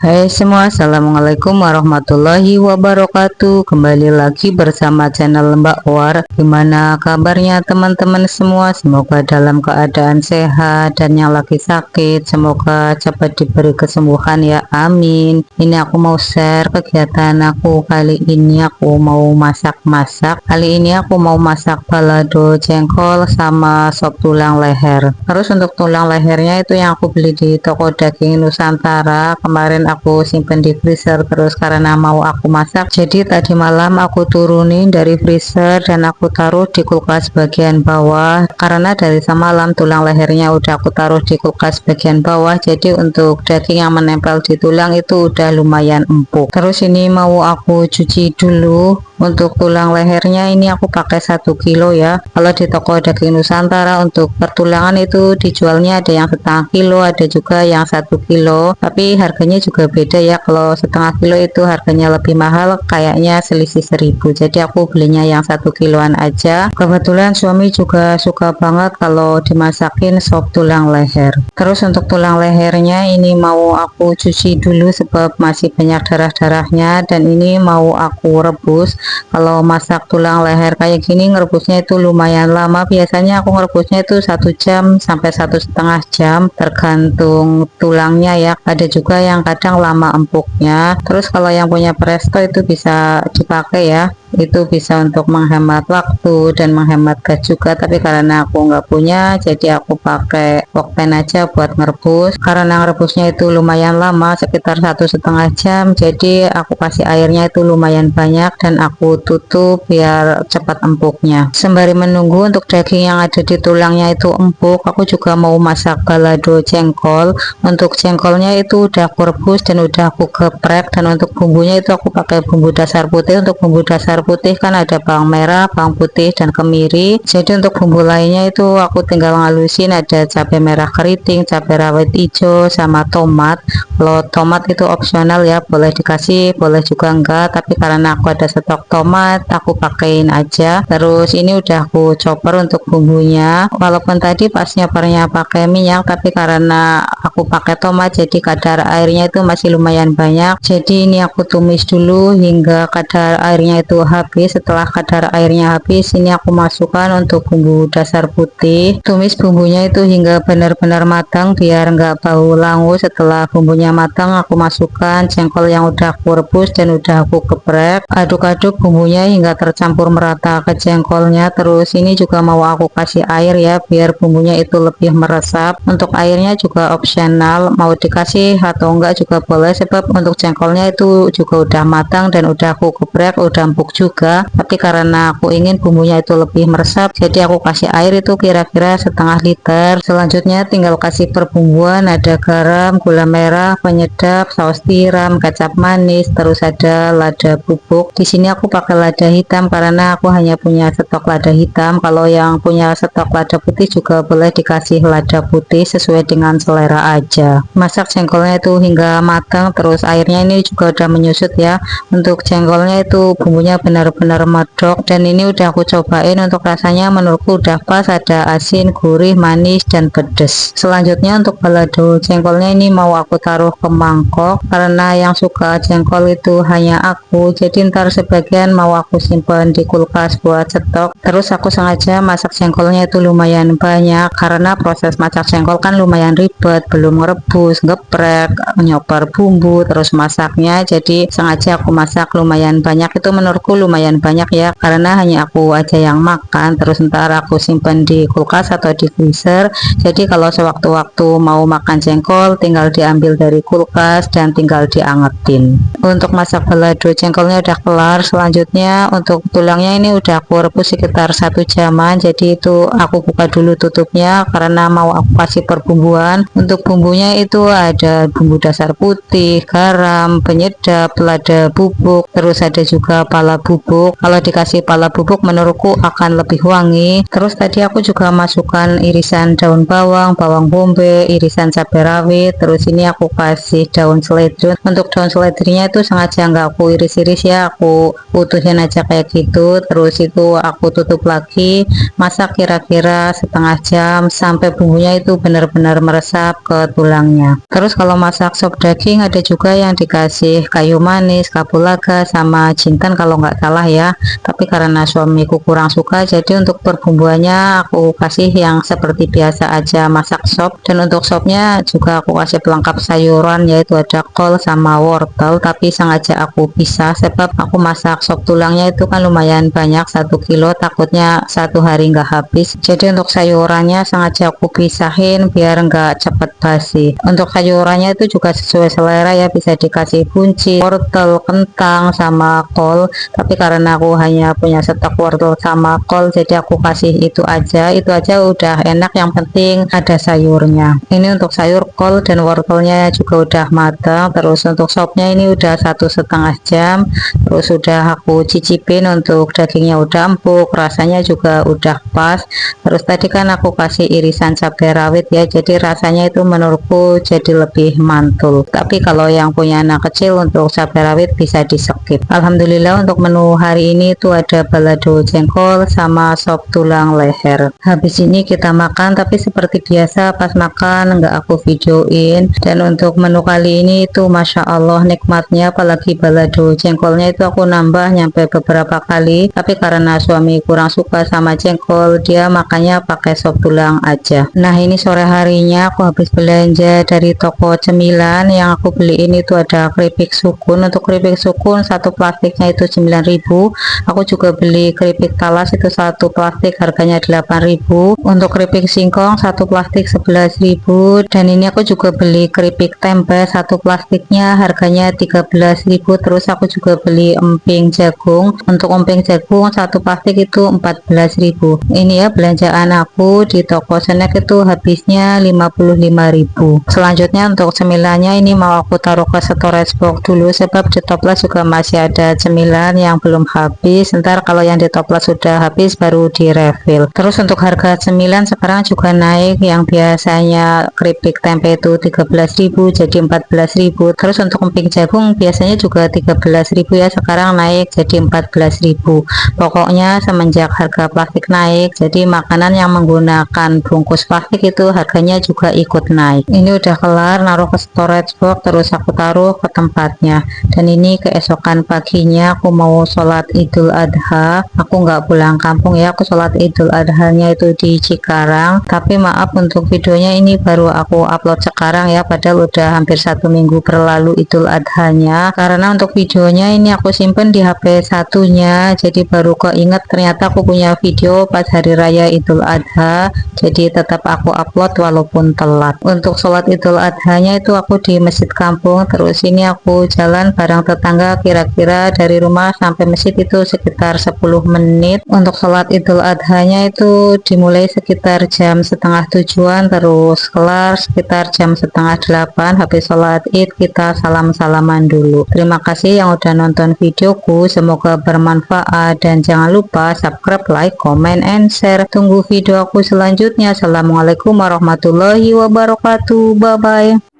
Hai semua, assalamualaikum warahmatullahi wabarakatuh. Kembali lagi bersama channel Mbak War. Gimana kabarnya teman-teman semua? Semoga dalam keadaan sehat, dan yang lagi sakit semoga cepat diberi kesembuhan ya, amin. Ini aku mau share kegiatan aku kali ini. Aku mau masak-masak. Kali ini aku mau masak balado jengkol sama sop tulang leher. Terus untuk tulang lehernya itu yang aku beli di toko daging Nusantara. Kemarin aku simpen di freezer, terus karena mau aku masak jadi tadi malam aku turunin dari freezer dan aku taruh di kulkas bagian bawah. Karena dari semalam tulang lehernya udah aku taruh di kulkas bagian bawah, jadi untuk daging yang menempel di tulang itu udah lumayan empuk. Terus ini mau aku cuci dulu. Untuk tulang lehernya ini aku pakai 1 kilo ya. Kalau di toko daging Nusantara untuk pertulangan itu dijualnya ada yang setengah kilo, ada juga yang 1 kilo, tapi harganya juga beda ya. Kalau setengah kilo itu harganya lebih mahal, kayaknya selisih 1000, jadi aku belinya yang 1 kiloan aja. Kebetulan suami juga suka banget kalau dimasakin sop tulang leher. Terus untuk tulang lehernya ini mau aku cuci dulu sebab masih banyak darah-darahnya, dan ini mau aku rebus. Kalau masak tulang leher kayak gini ngerebusnya itu lumayan lama. Biasanya aku ngerebusnya itu 1 jam sampai 1,5 jam tergantung tulangnya ya. Ada juga yang kadang lama empuknya. Terus kalau yang punya presto itu bisa dipakai ya, itu bisa untuk menghemat waktu dan menghemat gas juga. Tapi karena aku nggak punya, jadi aku pakai wokpen aja buat ngerebus. Karena ngerebusnya itu lumayan lama, sekitar 1,5 jam, jadi aku kasih airnya itu lumayan banyak dan aku tutup biar cepat empuknya. Sembari menunggu untuk daging yang ada di tulangnya itu empuk, aku juga mau masak balado jengkol. Untuk jengkolnya itu udah aku rebus dan udah aku geprek, dan untuk bumbunya itu aku pakai bumbu dasar putih. Untuk bumbu dasar putih kan ada bawang merah, bawang putih, dan kemiri. Jadi untuk bumbu lainnya itu aku tinggal ngalusin, ada cabai merah keriting, cabai rawit hijau, sama tomat. Kalau tomat itu opsional ya, boleh dikasih boleh juga enggak, tapi karena aku ada stok tomat aku pakein aja. Terus ini udah aku chopper untuk bumbunya. Walaupun tadi pas nyopernya pakai minyak, tapi karena aku pakai tomat jadi kadar airnya itu masih lumayan banyak. Jadi ini aku tumis dulu hingga kadar airnya itu habis. Setelah kadar airnya habis, ini aku masukkan untuk bumbu dasar putih. Tumis bumbunya itu hingga benar-benar matang biar nggak bau langu. Setelah bumbunya matang, aku masukkan jengkol yang udah aku rebus dan udah aku geprek. Aduk-aduk bumbunya hingga tercampur merata ke jengkolnya. Terus ini juga mau aku kasih air ya biar bumbunya itu lebih meresap. Untuk airnya juga opsional, mau dikasih atau enggak juga boleh, sebab untuk jengkolnya itu juga udah matang dan udah aku geprek, udah empuk juga. Tapi karena aku ingin bumbunya itu lebih meresap, jadi aku kasih air itu kira-kira setengah liter. Selanjutnya tinggal kasih perbumbuan, ada garam, gula merah, penyedap, saus tiram, kecap manis, terus ada lada bubuk. Di sini aku pakai lada hitam karena aku hanya punya stok lada hitam. Kalau yang punya stok lada putih juga boleh dikasih lada putih, sesuai dengan selera aja. Masak jengkolnya itu hingga matang, terus airnya ini juga udah menyusut ya. Untuk jengkolnya itu bumbunya benar-benar medok, dan ini udah aku cobain. Untuk rasanya menurutku udah pas, ada asin, gurih, manis, dan pedes. Selanjutnya untuk balado jengkolnya ini mau aku taruh ke mangkok, karena yang suka jengkol itu hanya aku, jadi ntar sebagian mau aku simpan di kulkas buat stok. Terus aku sengaja masak jengkolnya itu lumayan banyak karena proses masak jengkol kan lumayan ribet, belum merebus, geprek, nyoper bumbu, terus masaknya. Jadi sengaja aku masak lumayan banyak, itu menurutku lumayan banyak ya, karena hanya aku aja yang makan. Terus ntar aku simpan di kulkas atau di freezer, jadi kalau sewaktu-waktu mau makan jengkol tinggal diambil dari kulkas dan tinggal diangetin. Untuk masak balado jengkolnya udah kelar. Selanjutnya untuk tulangnya ini udah aku rebus sekitar 1 jaman, jadi itu aku buka dulu tutupnya karena mau aku kasih perbumbuan. Untuk bumbunya itu ada bumbu dasar putih, garam, penyedap, lada bubuk, terus ada juga pala bubuk. Kalau dikasih pala bubuk menurutku akan lebih wangi. Terus tadi aku juga masukkan irisan daun bawang, bawang bombay, irisan cabai rawit. Terus ini aku kasih daun seledri. Untuk daun seledrinya itu sengaja nggak aku iris-iris ya, aku utuhin aja kayak gitu. Terus itu aku tutup lagi, masak kira-kira setengah jam sampai bumbunya itu benar-benar meresap ke tulangnya. Terus kalau masak sop daging ada juga yang dikasih kayu manis, kapulaga, sama jintan kalau nggak salah ya. Tapi karena suamiku kurang suka, jadi untuk perbumbuannya aku kasih yang seperti biasa aja masak sop. Dan untuk sopnya juga aku kasih pelengkap sayuran, yaitu ada kol sama wortel, tapi sengaja aku pisah sebab aku masak sop tulangnya itu kan lumayan banyak, 1 kilo, takutnya satu hari nggak habis. Jadi untuk sayurannya sengaja aku pisahin biar nggak cepet basi. Untuk sayurannya itu juga sesuai selera ya, bisa dikasih buncis, wortel, kentang, sama kol. Tapi karena aku hanya punya stok wortel sama kol, jadi aku kasih itu aja udah enak, yang penting ada sayurnya. Ini untuk sayur kol dan wortelnya juga udah matang. Terus untuk sopnya ini udah 1,5 jam, terus udah aku cicipin, untuk dagingnya udah empuk, rasanya juga udah pas. Terus tadi kan aku kasih irisan cabai rawit ya, jadi rasanya itu menurutku jadi lebih mantul. Tapi kalau yang punya anak kecil, untuk cabai rawit bisa di skip. Alhamdulillah untuk menu hari ini itu ada balado jengkol sama sop tulang leher. Habis ini kita makan, tapi seperti biasa pas makan nggak aku videoin. Dan untuk menu kali ini itu Masya Allah nikmatnya, apalagi balado jengkolnya itu aku nambah nyampe beberapa kali. Tapi karena suami kurang suka sama jengkol, dia makanya pakai sop tulang aja. Nah ini sore harinya aku habis belanja dari toko cemilan. Yang aku beliin itu ada keripik sukun. Untuk keripik sukun satu plastiknya itu 9.000. Aku juga beli keripik talas itu satu plastik harganya 8.000. Untuk keripik singkong satu plastik 11.000. Dan ini aku juga beli keripik tempe satu plastiknya harganya 13.000. Terus aku juga beli emping jagung. Untuk emping jagung satu plastik itu 14.000. Ini ya belanjaan aku di toko snack itu habisnya 55.000. Selanjutnya untuk cemilannya ini mau aku taruh ke storage box dulu, sebab di toples juga masih ada cemilan yang belum habis. Ntar kalau yang di toples sudah habis baru di refill. Terus untuk harga cemilan sekarang juga naik, yang biasanya keripik tempe itu 13.000 jadi 14.000. Terus untuk emping jagung biasanya juga 13.000 ya, sekarang naik jadi 14.000. Pokoknya semenjak harga plastik naik, jadi makanan yang menggunakan bungkus plastik itu harganya juga ikut naik. Ini udah kelar naruh ke storage box, terus aku taruh ke tempatnya. Dan ini keesokan paginya aku mau sholat Idul Adha. Aku nggak pulang kampung ya, aku sholat Idul Adhanya itu di Cikarang. Tapi maaf untuk videonya ini baru aku upload sekarang ya, padahal udah hampir 1 minggu berlalu Idul Adhanya. Karena untuk videonya ini aku simpen di HP satunya, jadi baru keinget ternyata aku punya video pas hari raya Idul Adha, jadi tetap aku upload walaupun telat. Untuk sholat Idul Adhanya itu aku di masjid kampung, terus ini aku jalan bareng tetangga, kira-kira dari rumah sampai masjid itu sekitar 10 menit. Untuk sholat Idul Adhanya itu dimulai sekitar jam setengah 7-an, terus kelar sekitar jam setengah 8. Habis sholat id kita salam-salaman dulu. Terima kasih yang udah nonton videoku, semoga bermanfaat, dan jangan lupa subscribe, like, comment, and share. Tunggu video aku selanjutnya. Assalamualaikum warahmatullahi wabarakatuh. Bye bye.